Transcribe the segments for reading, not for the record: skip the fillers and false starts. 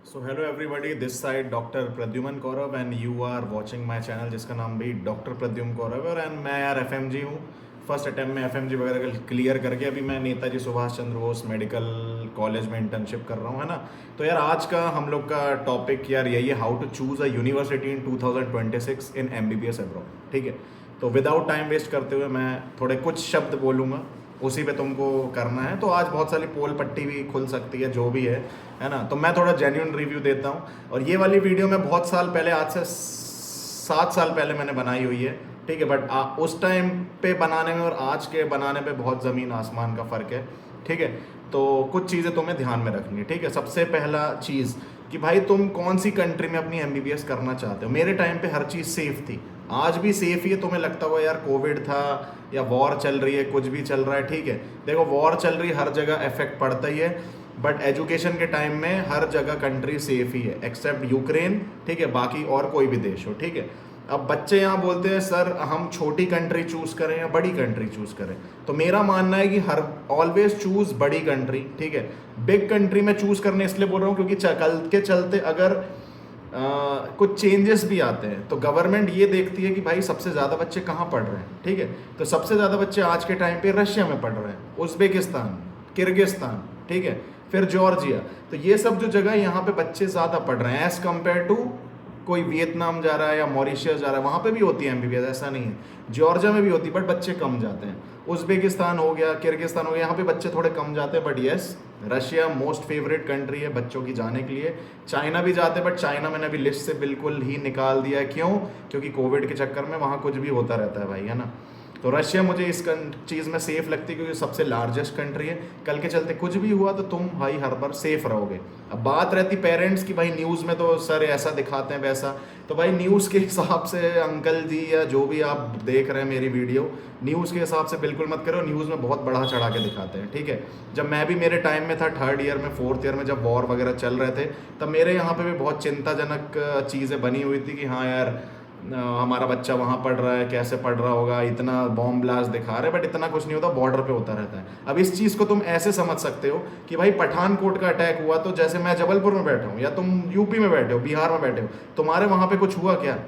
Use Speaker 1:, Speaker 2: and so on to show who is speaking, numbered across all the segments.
Speaker 1: So hello everybody, this side doctor Pradyuman Kaurav and you are watching my channel जिसका नाम भी doctor Pradyuman Kaurava है। और एंड मैं यार एफएमजी हूँ। फर्स्ट अटेम्प्ट में एफएमजी वगैरह क्लियर करके अभी मैं नेताजी सुभाष चंद्र बोस मेडिकल कॉलेज में इंटर्नशिप कर रहा हूँ, है ना। तो यार आज का हम लोग का टॉपिक यार यही है, how to choose a university in 2026 in MBBS abroad. ठीक है, तो विदाउट टाइम वेस्ट करते हुए मैं थोड़े कुछ शब्द बोलूँगा, उसी पे तुमको करना है। तो आज बहुत सारी पोल पट्टी भी खुल सकती है, जो भी है ना। तो मैं थोड़ा जेन्युइन रिव्यू देता हूँ। और ये वाली वीडियो मैं बहुत साल पहले, आज से 7 साल पहले मैंने बनाई हुई है। ठीक है, बट उस टाइम पे बनाने में और आज के बनाने पे बहुत ज़मीन आसमान का फ़र्क है। ठीक है, तो कुछ चीज़ें तुम्हें ध्यान में रखनी है। ठीक है, सबसे पहला चीज़ कि भाई तुम कौन सी कंट्री में अपनी एमबीबीएस करना चाहते हो। मेरे टाइम पे हर चीज़ सेफ थी, आज भी सेफ ही है। तुम्हें लगता होगा यार कोविड था या वॉर चल रही है, कुछ भी चल रहा है। ठीक है, देखो वॉर चल रही है, हर जगह इफेक्ट पड़ता ही है, बट एजुकेशन के टाइम में हर जगह कंट्री सेफ ही है एक्सेप्ट यूक्रेन। ठीक है, बाकी और कोई भी देश हो। ठीक है, अब बच्चे यहाँ बोलते हैं सर हम छोटी कंट्री चूज करें या बड़ी कंट्री चूज करें। तो मेरा मानना है कि हर ऑलवेज चूज बड़ी कंट्री। ठीक है, बिग कंट्री में चूज करने इसलिए बोल रहा हूँ क्योंकि कल के चलते अगर कुछ चेंजेस भी आते हैं तो गवर्नमेंट ये देखती है कि भाई सबसे ज़्यादा बच्चे कहाँ पढ़ रहे हैं। ठीक है, तो सबसे ज़्यादा बच्चे आज के टाइम पे रशिया में पढ़ रहे हैं, उज़्बेकिस्तान, किर्गिस्तान, ठीक है, फिर जॉर्जिया। तो ये सब जो जगह यहाँ पे बच्चे ज़्यादा पढ़ रहे हैं एज़ कम्पेयर टू कोई वियतनाम जा रहा है या मॉरिशियस जा रहा है, वहाँ पे भी होती है एमबीबीएस, ऐसा नहीं है। जॉर्जिया में भी होती है बट बच्चे कम जाते हैं। उज़्बेकिस्तान हो गया, किर्गिस्तान हो गया, यहाँ पे बच्चे थोड़े कम जाते हैं। But yes, Russia most favourite country है बच्चों की जाने के लिए। चाइना भी जाते हैं बट चाइना मैंने अभी लिस्ट से बिल्कुल ही निकाल दिया है। क्यों? क्योंकि कोविड के चक्कर में वहाँ कुछ भी होता रहता है भाई, है ना। तो रशिया मुझे इस चीज़ में सेफ लगती है क्योंकि सबसे लार्जेस्ट कंट्री है। कल के चलते कुछ भी हुआ तो तुम भाई हर बार सेफ रहोगे। अब बात रहती पेरेंट्स की, भाई न्यूज़ में तो सर ऐसा दिखाते हैं वैसा। तो भाई न्यूज़ के हिसाब से अंकल जी या जो भी आप देख रहे हैं मेरी वीडियो, न्यूज़ के हिसाब से बिल्कुल मत करो। न्यूज़ में बहुत बढ़ा चढ़ा के दिखाते हैं। ठीक है, जब मैं भी मेरे टाइम में था, 3rd ईयर में 4th ईयर में, जब वॉर वगैरह चल रहे थे, तब मेरे यहाँ पे भी बहुत चिंताजनक चीज़ें बनी हुई थी कि हाँ यार हमारा बच्चा वहाँ पढ़ रहा है, कैसे पढ़ रहा होगा, इतना बॉम्ब ब्लास्ट दिखा रहे हैं, बट इतना कुछ नहीं होता, बॉर्डर पे होता रहता है। अब इस चीज़ को तुम ऐसे समझ सकते हो कि भाई पठानकोट का अटैक हुआ तो जैसे मैं जबलपुर में बैठा हूँ या तुम यूपी में बैठे हो, बिहार में बैठे हो, तुम्हारे वहाँ पे कुछ हुआ क्या?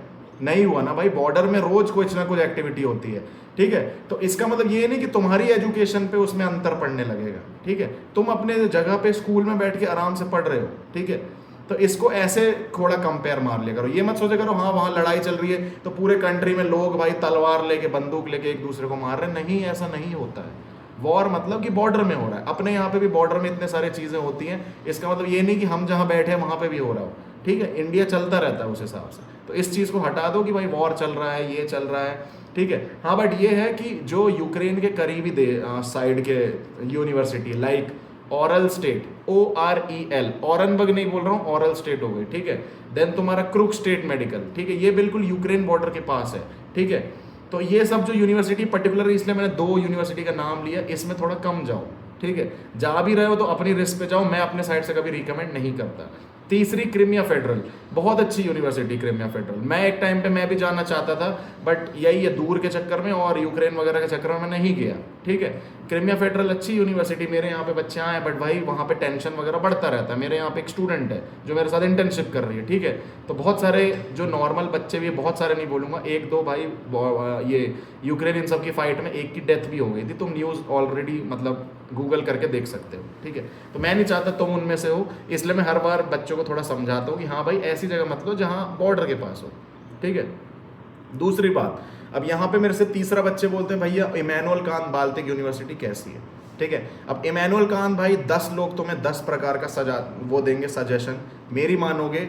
Speaker 1: नहीं हुआ ना भाई। बॉर्डर में रोज कुछ ना कुछ एक्टिविटी होती है। ठीक है, तो इसका मतलब ये नहीं कि तुम्हारी एजुकेशन पे उसमें अंतर पड़ने लगेगा। ठीक है, तुम अपने जगह पे स्कूल में बैठ के आराम से पढ़ रहे हो। ठीक है, तो इसको ऐसे थोड़ा कंपेयर मार लिया करो। ये मत सोचा करो हाँ वहाँ लड़ाई चल रही है तो पूरे कंट्री में लोग भाई तलवार लेके, बंदूक लेके एक दूसरे को मार रहे हैं। नहीं, ऐसा नहीं होता है। वॉर मतलब कि बॉर्डर में हो रहा है। अपने यहाँ पे भी बॉर्डर में इतने सारे चीज़ें होती हैं, इसका मतलब ये नहीं कि हम जहाँ बैठे हैं वहाँ पे भी हो रहा हो। ठीक है, इंडिया चलता रहता है उस हिसाब से। तो इस चीज़ को हटा दो कि भाई वॉर चल रहा है, ये चल रहा है। ठीक है, हाँ, बट ये है कि जो यूक्रेन के करीबी साइड के university like Orel state, OREL, Orenburg नहीं बोल रहा हूँ, ऑरल स्टेट हो गई। ठीक है, देन तुम्हारा क्रुक स्टेट मेडिकल, ठीक है, ये बिल्कुल यूक्रेन बॉर्डर के पास है। ठीक है, तो ये सब जो यूनिवर्सिटी, पर्टिकुलर इसलिए मैंने 2 यूनिवर्सिटी का नाम लिया, इसमें थोड़ा कम जाओ। ठीक है, जा भी रहे हो तो अपनी रिस्क पे जाओ, मैं अपने साइड से कभी रिकमेंड नहीं करता। तीसरी क्रिमिया फेडरल, बहुत अच्छी यूनिवर्सिटी क्रिमिया फेडरल। मैं एक टाइम पे मैं भी जाना चाहता था बट यही है, दूर के चक्कर में और यूक्रेन वगैरह के चक्कर में मैं नहीं गया। ठीक है, क्रिमिया फेडरल अच्छी यूनिवर्सिटी, मेरे यहाँ पे बच्चे आए, बट भाई वहाँ पे टेंशन वगैरह बढ़ता रहता है। मेरे यहाँ पे एक स्टूडेंट है जो मेरे साथ इंटर्नशिप कर रही है। ठीक है, तो बहुत सारे जो नॉर्मल बच्चे भी, बहुत सारे नहीं बोलूँगा, 1-2 भाई ये यूक्रेन इन सब की फाइट में एक की डेथ भी हो गई थी। तुम न्यूज़ ऑलरेडी मतलब गूगल करके देख सकते हो। ठीक है, तो मैं नहीं चाहता तुम उनमें से हो, इसलिए मैं हर बार बच्चों को थोड़ा समझाता हूँ कि हाँ भाई ऐसी जगह मत लो जहाँ बॉर्डर के पास हो। ठीक है, दूसरी बात, अब यहाँ पे मेरे से तीसरा बच्चे बोलते हैं भैया इमैनुअल कांत बाल्टिक यूनिवर्सिटी कैसी है। ठीक है, अब इमैनुअल कांत भाई 10 लोग तुम्हें 10 प्रकार का वो देंगे सजेशन, मेरी मानोगे।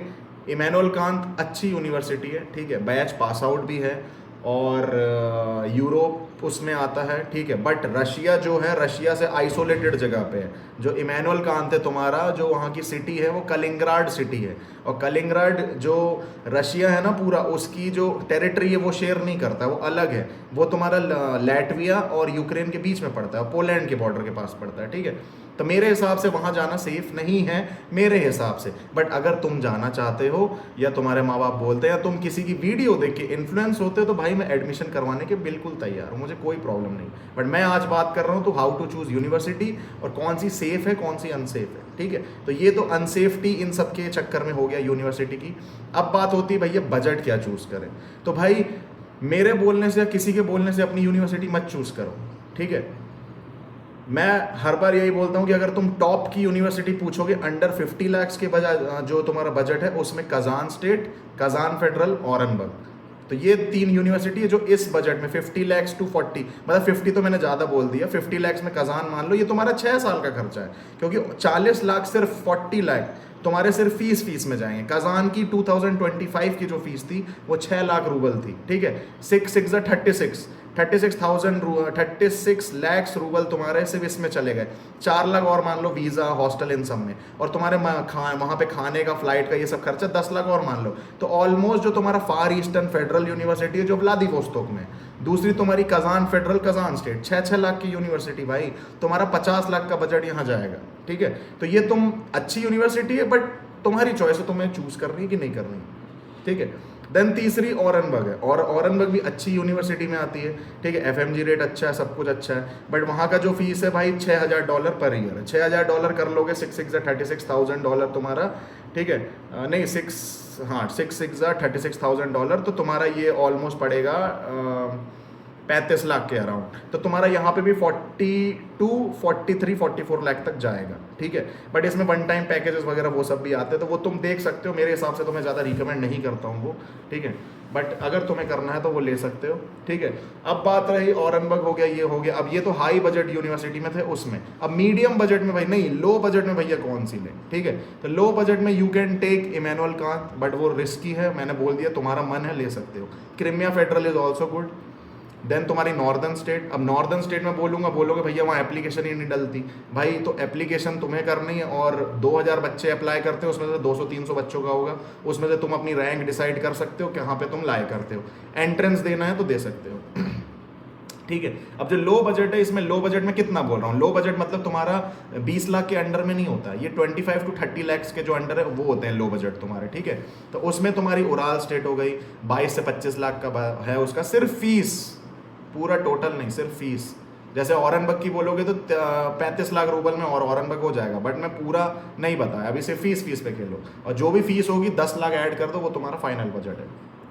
Speaker 1: इमैनुअल कांत अच्छी यूनिवर्सिटी है। ठीक है, बैच पास आउट भी है और यूरोप उसमें आता है। ठीक है, बट रशिया जो है, रशिया से आइसोलेटेड जगह पे है। जो इमैनुअल कांत है तुम्हारा, जो वहाँ की सिटी है वो कलिंगराड सिटी है, और कलिंगराड जो रशिया है ना पूरा, उसकी जो टेरिटरी है वो शेयर नहीं करता, वो अलग है। वो तुम्हारा लैटविया और यूक्रेन के बीच में पड़ता है, पोलैंड के बॉर्डर के पास पड़ता है। ठीक है, तो मेरे हिसाब से वहाँ जाना सेफ नहीं है मेरे हिसाब से। बट अगर तुम जाना चाहते हो या तुम्हारे माँ बाप बोलते हैं या तुम किसी की वीडियो देख के इन्फ्लुएंस होते हो तो भाई मैं एडमिशन करवाने के बिल्कुल तैयार हूँ, मुझे कोई प्रॉब्लम नहीं। बट मैं आज बात कर रहा हूँ तो हाउ टू चूज़ यूनिवर्सिटी और कौन सी सेफ है कौन सी अनसेफ है। ठीक है। तो ये तो अनसेफ्टी इन सब के चक्कर में हो गया यूनिवर्सिटी की। अब बात होती है भैया बजट क्या चूज़ करें। तो भाई मेरे बोलने से या किसी के बोलने से अपनी यूनिवर्सिटी मत चूज़ करो, ठीक है। मैं हर बार यही बोलता हूँ कि अगर तुम टॉप की यूनिवर्सिटी पूछोगे अंडर 50 लाख के बजाय जो तुम्हारा बजट है उसमें कजान स्टेट, कजान फेडरल, औरंगबर्ग, तो ये 3 यूनिवर्सिटी है जो इस बजट में 50 लाख टू 40, मतलब 50 तो मैंने ज़्यादा बोल दिया, 50 लाख में कजान मान लो, ये तुम्हारा 6 साल का खर्चा है, क्योंकि 40 लाख सिर्फ 40 लाख तुम्हारे सिर्फ फीस में जाएंगे। कजान की 2025 की जो फीस थी वो 6 लाख रूबल थी, ठीक है। 36 लाख रूबल तुम्हारे सिर्फ इसमें चले गए। 4 लाख और मान लो वीज़ा, हॉस्टल, इन सब में, और तुम्हारे वहाँ पे खाने का, फ्लाइट का, ये सब खर्चा 10 लाख और मान लो। तो ऑलमोस्ट जो तुम्हारा फार ईस्टर्न फेडरल यूनिवर्सिटी है जो व्लादिवोस्तोक में, दूसरी तुम्हारी Kazan federal, Kazan state, 6-6 lakh की यूनिवर्सिटी, भाई तुम्हारा 50 लाख का बजट यहाँ जाएगा, ठीक है। तो ये तुम अच्छी यूनिवर्सिटी है, बट तुम्हारी चॉइस है तुम्हें चूज करनी है कि नहीं करनी, ठीक है। देन तीसरी औरंगबर्ग है, और औरंगबर्ग भी अच्छी यूनिवर्सिटी में आती है, ठीक है। FMG रेट अच्छा है, सब कुछ अच्छा है, बट वहाँ का जो फीस है भाई $6,000 पर ईयर है। $6,000 कर लोगे, 36,000 तुम्हारा, ठीक है। नहीं 36,000 तो तुम्हारा ये ऑलमोस्ट पड़ेगा 35 लाख के अराउंड। तो तुम्हारा यहाँ पे भी 42, 43, 44 लाख तक जाएगा, ठीक है। बट इसमें वन टाइम पैकेजेस वगैरह वो सब भी आते हैं, तो वो तुम देख सकते हो। मेरे हिसाब से तो मैं ज़्यादा रिकमेंड नहीं करता हूँ वो, ठीक है। बट अगर तुम्हें करना है तो वो ले सकते हो, ठीक है। अब बात रही औरंगबर्ग हो गया, ये हो गया। अब ये तो हाई बजट यूनिवर्सिटी में थे उसमें। अब मीडियम बजट में भाई, नहीं लो बजट में भैया कौन सी ले, ठीक है। तो लो बजट में you can take Immanuel Kant, but वो रिस्की है, मैंने बोल दिया, तुम्हारा मन है ले सकते हो। Crimea federal is also good. Then तुम्हारी नॉर्दर्न स्टेट, अब नॉर्दर्न स्टेट में बोलोगे भैया वहाँ एप्लीकेशन ही नहीं डलती, भाई तो एप्लीकेशन तुम्हें करनी है, और 2000 बच्चे अप्लाई करते हो, उसमें से 200-300 बच्चों का होगा, उसमें से तुम अपनी रैंक डिसाइड कर सकते हो कि कहाँ पे तुम लाए करते हो। एंट्रेंस देना है तो दे सकते हो, ठीक है। अब जो लो बजट है, इसमें लो बजट में कितना बोल रहा हूँ, लो बजट मतलब तुम्हारा 20 लाख के अंडर में नहीं होता, ये 25 to 30 लाख के जो अंडर है वो होते हैं लो बजट तुम्हारे, ठीक है। तो उसमें तुम्हारी उराल स्टेट हो गई, 22 से 25 लाख का है उसका, सिर्फ फीस, पूरा टोटल नहीं, सिर्फ फीस। जैसे औरंगबर्ग की बोलोगे तो 35 लाख रूबल में और औरंगबर्ग हो जाएगा, बट मैं पूरा नहीं बताया, अभी सिर्फ फीस पे खेलो, और जो भी फीस होगी 10 लाख ऐड कर दो, वो तुम्हारा फाइनल बजट है,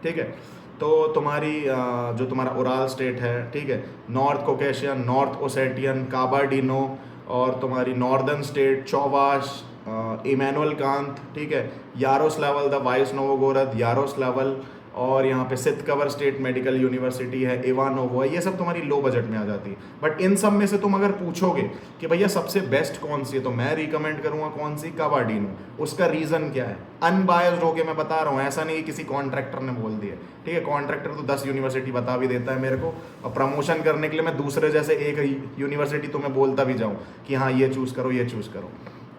Speaker 1: ठीक है। तो तुम्हारी जो तुम्हारा उराल स्टेट है, ठीक है, नॉर्थ कोकेशियन, नॉर्थ ओसेटियन, काबार्डिनो, और तुम्हारी नॉर्दर्न स्टेट चौवाश, इमैनुअल कांत, ठीक है, यारोस्लावल द वाइस नोवोगोरद, यारोस्लावल, और यहाँ पे सितकवर स्टेट मेडिकल यूनिवर्सिटी है, इवानोवो है, ये सब तुम्हारी लो बजट में आ जाती है। बट इन सब में से तुम अगर पूछोगे कि भैया सबसे बेस्ट कौन सी है, तो मैं रिकमेंड करूँगा कौन सी, काबार्डिनो। उसका रीज़न क्या है, अनबायस्ड होके मैं बता रहा हूँ, ऐसा नहीं किसी कॉन्ट्रैक्टर ने बोल दिया, ठीक है। कॉन्ट्रैक्टर तो 10 यूनिवर्सिटी बता भी देता है मेरे को, और प्रमोशन करने के लिए मैं दूसरे जैसे एक यूनिवर्सिटी तुम्हें बोलता भी जाऊँ कि हाँ ये चूज़ करो, ये चूज़ करो।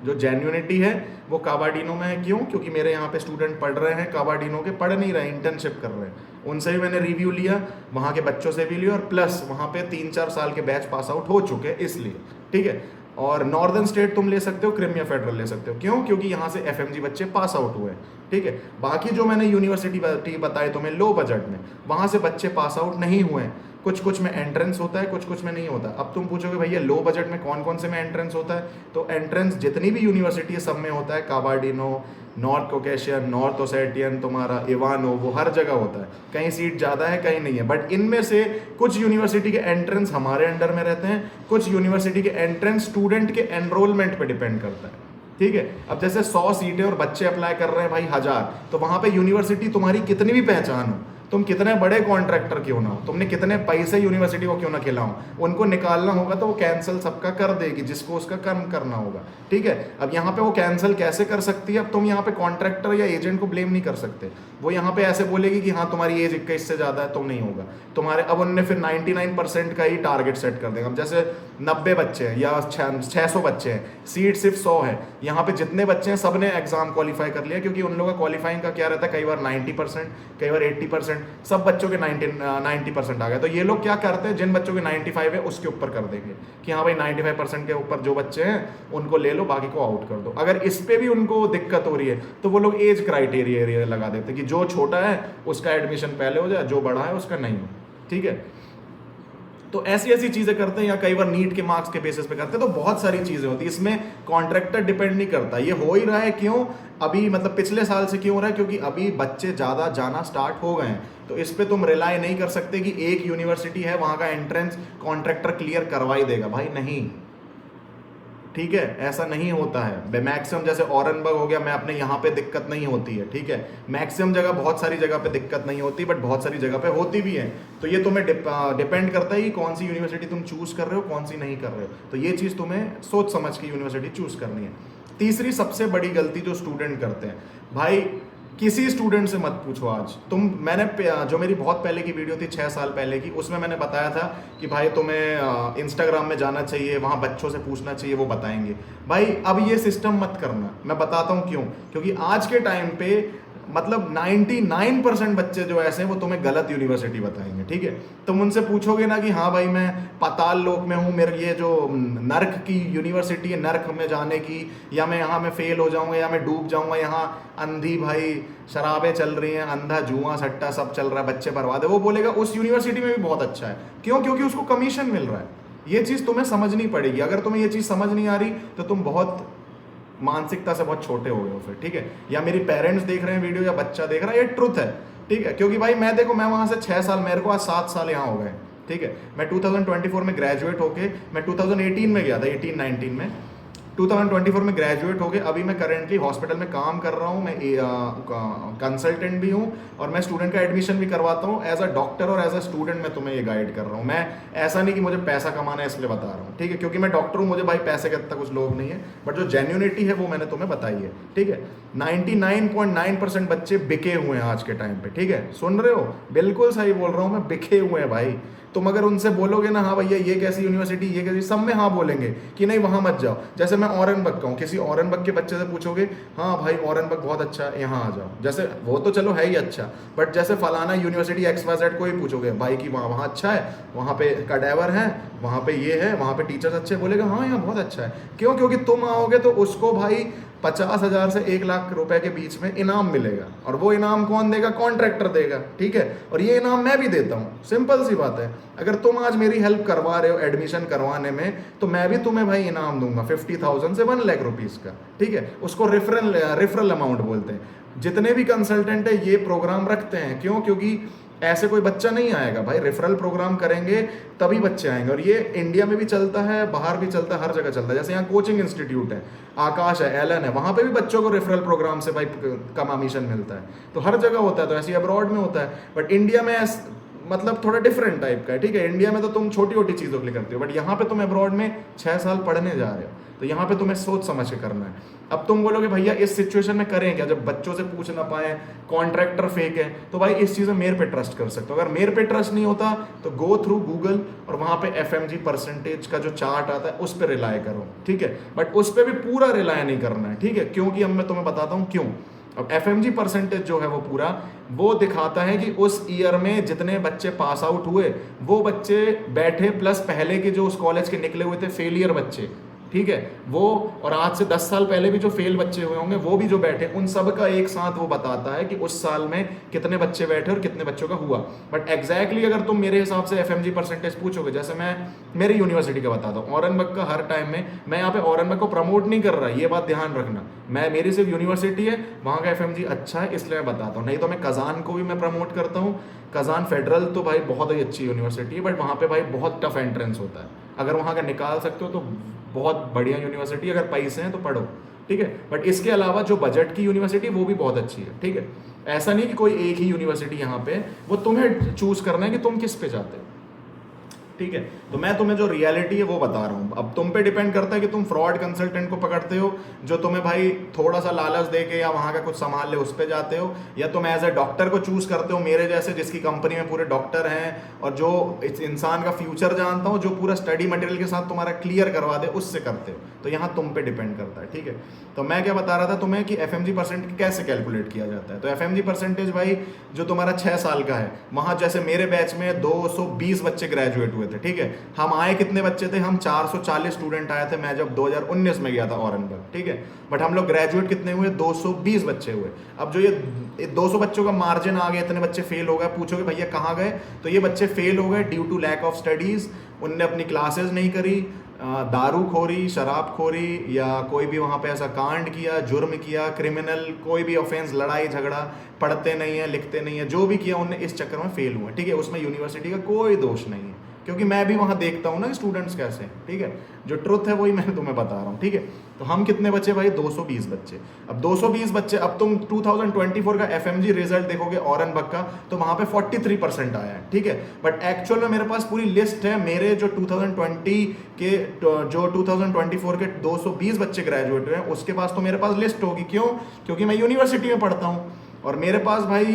Speaker 1: जो जेन्युइनिटी है वो काबार्डिनो में है। क्यों? क्योंकि मेरे यहाँ पे स्टूडेंट पढ़ रहे हैं काबार्डिनो के, पढ़ नहीं रहे, इंटर्नशिप कर रहे हैं, उनसे भी मैंने रिव्यू लिया, वहाँ के बच्चों से भी लिया, और प्लस वहाँ पे 3-4 साल के बैच पास आउट हो चुके हैं, इसलिए, ठीक है। और नॉर्दर्न स्टेट तुम ले सकते हो, क्रिमिया फेडरल ले सकते हो। क्यों? क्योंकि यहाँ से FMG बच्चे पास आउट हुए हैं, ठीक है। बाकी जो मैंने यूनिवर्सिटी बताई तुम्हें लो बजट में, वहाँ से बच्चे पास आउट नहीं हुए हैं। कुछ में एंट्रेंस होता है, कुछ में नहीं होता। अब तुम पूछोगे भैया लो बजट में कौन से में एंट्रेंस होता है, तो एंट्रेंस जितनी भी यूनिवर्सिटी है सब में होता है। काबार्डिनो, नॉर्थ कोकेशियन, नॉर्थ ओसेटियन, तुम्हारा इवानो, वो हर जगह होता है। कहीं सीट ज़्यादा है, कहीं नहीं है। बट इनमें से कुछ यूनिवर्सिटी के एंट्रेंस हमारे अंडर में रहते हैं, कुछ यूनिवर्सिटी के एंट्रेंस स्टूडेंट के एनरोलमेंट पे डिपेंड करता है, ठीक है। अब जैसे 100 सीटें और बच्चे अप्लाई कर रहे हैं भाई 1000, तो वहाँ पे यूनिवर्सिटी तुम्हारी कितनी भी पहचान हो, तुम कितने बड़े कॉन्ट्रैक्टर क्यों ना हो, तुमने कितने पैसे यूनिवर्सिटी को क्यों ना खिलाओ, उनको निकालना होगा तो वो कैंसिल सबका कर देगी जिसको उसका कर्म करना होगा, ठीक है। अब यहाँ पे वो कैंसिल कैसे कर सकती है, अब तुम यहाँ पे कॉन्ट्रैक्टर या एजेंट को ब्लेम नहीं कर सकते। वो यहाँ पे ऐसे बोलेगी कि हाँ तुम्हारी एज 21 से ज़्यादा है, तुम नहीं होगा तुम्हारे। अब उनने फिर 99% का ही टारगेट सेट कर देगा। अब जैसे 90 बच्चे हैं या 600 बच्चे हैं, सीट सिर्फ 100 है, यहाँ पे जितने बच्चे हैं सब ने एग्जाम क्वालिफाई कर लिया, क्योंकि उन लोगों का क्वालिफाइंग का क्या रहता है, कई बार 90%, कई बार 80%, सब बच्चों के 90% आ गए। तो ये लोग क्या करते हैं, जिन बच्चों के 95 है उसके ऊपर कर देंगे कि हाँ भाई 95% के ऊपर जो बच्चे हैं उनको ले लो, बाकी को आउट कर दो। अगर इस पे भी उनको दिक्कत हो रही है तो वो लोग एज क्राइटेरिया लगा देते हैं कि जो छोटा है उसका एडमिशन पहले हो जाए, जो बड़ा है उसका नहीं हो, ठीक है। तो ऐसी ऐसी चीजें करते हैं, या कई बार नीट के मार्क्स के बेसिस पे करते हैं, तो बहुत सारी चीजें होती है इसमें। कॉन्ट्रैक्टर डिपेंड नहीं करता, ये हो ही रहा है क्यों अभी, मतलब पिछले साल से क्यों हो रहा है, क्योंकि अभी बच्चे ज्यादा जाना स्टार्ट हो गए हैं। तो इस पे तुम रिलाई नहीं कर सकते कि एक यूनिवर्सिटी है वहां का एंट्रेंस कॉन्ट्रैक्टर क्लियर करवा ही देगा, भाई नहीं, ठीक है, ऐसा नहीं होता है। मैक्सिमम जैसे औरंगाबाद हो गया, मैं अपने यहाँ पे दिक्कत नहीं होती है, ठीक है, मैक्सिमम जगह, बहुत सारी जगह पे दिक्कत नहीं होती, बट बहुत सारी जगह पे होती भी है। तो ये तुम्हें डिपेंड करता है कि कौन सी यूनिवर्सिटी तुम चूज कर रहे हो, कौन सी नहीं कर रहे हो। तो ये चीज़ तुम्हें सोच समझ के यूनिवर्सिटी चूज करनी है। तीसरी सबसे बड़ी गलती जो स्टूडेंट करते हैं, भाई किसी स्टूडेंट से मत पूछो आज मैंने जो मेरी बहुत पहले की वीडियो थी 6 साल पहले की, उसमें मैंने बताया था कि भाई तुम्हें इंस्टाग्राम में जाना चाहिए, वहाँ बच्चों से पूछना चाहिए, वो बताएंगे। भाई अब ये सिस्टम मत करना, मैं बताता हूँ क्यों। क्योंकि आज के टाइम पे मतलब 99% बच्चे जो ऐसे हैं वो तुम्हें गलत यूनिवर्सिटी बताएंगे, ठीक है। तुम उनसे पूछोगे ना कि हाँ भाई मैं पाताल लोक में हूँ, मेरे ये जो नर्क की यूनिवर्सिटी है, नर्क में जाने की, या मैं यहाँ में फेल हो जाऊंगा, या मैं डूब जाऊंगा, यहाँ अंधी भाई शराबें चल रही हैं, अंधा जुआ सट्टा सब चल रहा है, बच्चे बर्बाद है, वो बोलेगा उस यूनिवर्सिटी में भी बहुत अच्छा है। क्यों? क्योंकि उसको कमीशन मिल रहा है। ये चीज़ तुम्हें समझनी पड़ेगी। अगर तुम्हें ये चीज़ समझ नहीं आ रही तो तुम बहुत मानसिकता से बहुत छोटे हो गए हो फिर, ठीक है। या मेरी पेरेंट्स देख रहे हैं वीडियो, या बच्चा देख रहा है, ये ट्रुथ है, ठीक है। क्योंकि भाई मैं देखो, मैं वहां से 6 साल, मेरे को आज 7 साल यहाँ हो गए, ठीक है। मैं 2024 में ग्रेजुएट होके, मैं 2018 में गया था, 18-19 में, 2024 में ग्रेजुएट हो गए। अभी मैं करेंटली हॉस्पिटल में काम कर रहा हूँ, मैं कंसल्टेंट भी हूँ, और मैं स्टूडेंट का एडमिशन भी करवाता हूँ। एज अ डॉक्टर और एज अ स्टूडेंट मैं तुम्हें ये गाइड कर रहा हूँ। मैं ऐसा नहीं कि मुझे पैसा कमाना है इसलिए बता रहा हूँ, ठीक है, क्योंकि मैं डॉक्टर हूँ, मुझे भाई पैसे का इतना कुछ लोभ नहीं है, बट जो जेन्युइनिटी है वो मैंने तुम्हें बताई है, ठीक है। 99.9% बच्चे बिके हुए हैं आज के टाइम पे, ठीक है, सुन रहे हो, बिल्कुल सही बोल रहा हूँ मैं, बिके हुए हैं भाई। तुम अगर उनसे बोलोगे ना हाँ भैया ये कैसी यूनिवर्सिटी, ये कैसी, सब में हाँ बोलेंगे कि नहीं वहाँ मत जाओ। जैसे मैं औरंगाबाद का हूँ, किसी औरंगाबाद के बच्चे से पूछोगे, हाँ भाई औरंगाबाद बहुत अच्छा है, यहाँ आ जाओ, जैसे वो तो चलो है ही अच्छा, बट जैसे फलाना यूनिवर्सिटी XYZ को ही पूछोगे भाई कि वहाँ अच्छा है, वहाँ पे कडेवर है, वहाँ पे ये है, वहाँ पे टीचर्स अच्छे, बोलेगा हाँ यहाँ बहुत अच्छा है। क्यों? क्योंकि तुम आओगे तो उसको भाई 50,000 से 1 लाख रुपए के बीच में इनाम मिलेगा, और वो इनाम कौन देगा? कॉन्ट्रैक्टर देगा, ठीक है। और ये इनाम मैं भी देता हूँ, सिंपल सी बात है। अगर तुम आज मेरी हेल्प करवा रहे हो एडमिशन करवाने में, तो मैं भी तुम्हें भाई इनाम दूंगा 50,000 से 1 लाख रुपीस का, ठीक है। उसको रेफरल अमाउंट बोलते हैं। जितने भी कंसल्टेंट है ये प्रोग्राम रखते हैं, क्यों? क्योंकि ऐसे कोई बच्चा नहीं आएगा भाई, रेफरल प्रोग्राम करेंगे तभी बच्चे आएंगे। और ये इंडिया में भी चलता है, बाहर भी चलता है, हर जगह चलता है। जैसे यहाँ कोचिंग इंस्टीट्यूट है, आकाश है, एलन है, वहाँ पे भी बच्चों को रेफरल प्रोग्राम से भाई कमीशन मिलता है। तो हर जगह होता है, तो ऐसे अब्रॉड में होता है, बट इंडिया में मतलब थोड़ा डिफरेंट टाइप का है, ठीक है। इंडिया में तो तुम छोटी छोटी चीज़ों के लिए करते हो, बट यहाँ पे तुम अब्रॉड में 6 साल पढ़ने जा रहे हो, तो यहाँ पे तुम्हें सोच समझ के करना है। अब तुम बोलोगे भैया इस सिचुएशन में करें क्या, जब बच्चों से पूछ ना पाए, कॉन्ट्रैक्टर फेक है, तो भाई इस चीज़ में मेरे पे ट्रस्ट कर सकते हो। अगर मेरे पे ट्रस्ट नहीं होता तो गो थ्रू गूगल, और वहाँ पे FMG परसेंटेज का जो चार्ट आता है उस पर रिलाय करो, ठीक है। बट उस पर भी पूरा रिलाय नहीं करना है, ठीक है, क्योंकि अब मैं तुम्हें बताता हूँ क्यों। अब FMG परसेंटेज जो है वो पूरा वो दिखाता है कि उस ईयर में जितने बच्चे पास आउट हुए वो बच्चे बैठे, प्लस पहले के जो उस कॉलेज के निकले हुए थे फेलियर बच्चे, ठीक है, वो, और आज से 10 साल पहले भी जो फेल बच्चे हुए होंगे वो भी जो बैठे, उन सब का एक साथ वो बताता है कि उस साल में कितने बच्चे बैठे और कितने बच्चों का हुआ। बट एग्जैक्टली अगर तुम मेरे हिसाब से FMG परसेंटेज पूछोगे, जैसे मैं मेरी यूनिवर्सिटी का बताता हूँ, औरंगाबाद का, हर टाइम में मैं यहाँ पे औरंगाबाद को प्रमोट नहीं कर रहा, ये बात ध्यान रखना। मेरी सिर्फ यूनिवर्सिटी है, वहाँ का FMG अच्छा है इसलिए मैं बताता हूँ। नहीं तो मैं कजान को भी मैं प्रमोट करता हूँ। कजान फेडरल तो भाई बहुत ही अच्छी यूनिवर्सिटी है, बट वहाँ पे भाई बहुत टफ एंट्रेंस होता है। अगर वहाँ का निकाल सकते हो तो बहुत बढ़िया यूनिवर्सिटी, अगर पैसे हैं तो पढ़ो, ठीक है। बट इसके अलावा जो बजट की यूनिवर्सिटी वो भी बहुत अच्छी है, ठीक है। ऐसा नहीं कि कोई एक ही यूनिवर्सिटी यहाँ पे, वो तुम्हें चूज करना है कि तुम किस पे जाते हो, ठीक है। तो मैं तुम्हें जो रियलिटी है वो बता रहा हूँ। अब तुम पे डिपेंड करता है कि तुम फ्रॉड कंसल्टेंट को पकड़ते हो जो तुम्हें भाई थोड़ा सा लालच दे के या वहाँ का कुछ संभाल ले उस पे जाते हो, या तुम एज ए डॉक्टर को चूज करते हो मेरे जैसे, जिसकी कंपनी में पूरे डॉक्टर हैं और जो इस इंसान का फ्यूचर जानता हो, जो पूरा स्टडी मटेरियल के साथ तुम्हारा क्लियर करवा दे, उससे करते हो। तो यहाँ तुम पे डिपेंड करता है, ठीक है। तो मैं क्या बता रहा था तुम्हें कि FMG परसेंट कैसे कैलकुलेट किया जाता है। तो FMG परसेंटेज भाई जो तुम्हारा 6 साल का है, वहाँ जैसे मेरे बैच में 220 बच्चे ग्रेजुएट हुए थे थे, ठीक है। हम आए कितने बच्चे थे, हम 440 स्टूडेंट आए थे, मैं जब 2019 में गया था औरंगाबाद, ठीक है। बट हम लोग ग्रेजुएट कितने हुए, 220 बच्चे हुए। अब जो ये 200 बच्चों का मार्जिन आ गया, इतने बच्चे फेल हो गए, पूछोगे भैया कहाँ गए, तो ये बच्चे फेल हो गए due to lack of studies. उनने अपनी क्लासेस नहीं करी, दारूखोरी, शराबखोरी, या कोई भी वहाँ पे ऐसा कांड किया, जुर्म किया, क्रिमिनल कोई भी ऑफेंस, लड़ाई झगड़ा, पढ़ते नहीं है, लिखते नहीं है, जो भी किया उनने इस चक्कर में फेल हुए, ठीक है। उसमें यूनिवर्सिटी का कोई दोष नहीं है, क्योंकि मैं भी वहाँ देखता हूँ ना स्टूडेंट्स कैसे, ठीक है। जो ट्रुथ है वही मैं तुम्हें बता रहा हूँ, ठीक है। तो हम कितने बच्चे भाई, 220 बच्चे। अब 220 बच्चे, अब तुम 2024 का FMG रिजल्ट देखोगे औरंगाबाद का, तो वहाँ पे 43% आया है, ठीक है। बट एक्चुअल में मेरे पास पूरी लिस्ट है, मेरे जो 2020 के जो 2024 के 220 बच्चे ग्रेजुएट हुए हैं, उसके पास तो मेरे पास लिस्ट होगी। क्यों? क्योंकि मैं यूनिवर्सिटी में पढ़ता हूँ, और मेरे पास भाई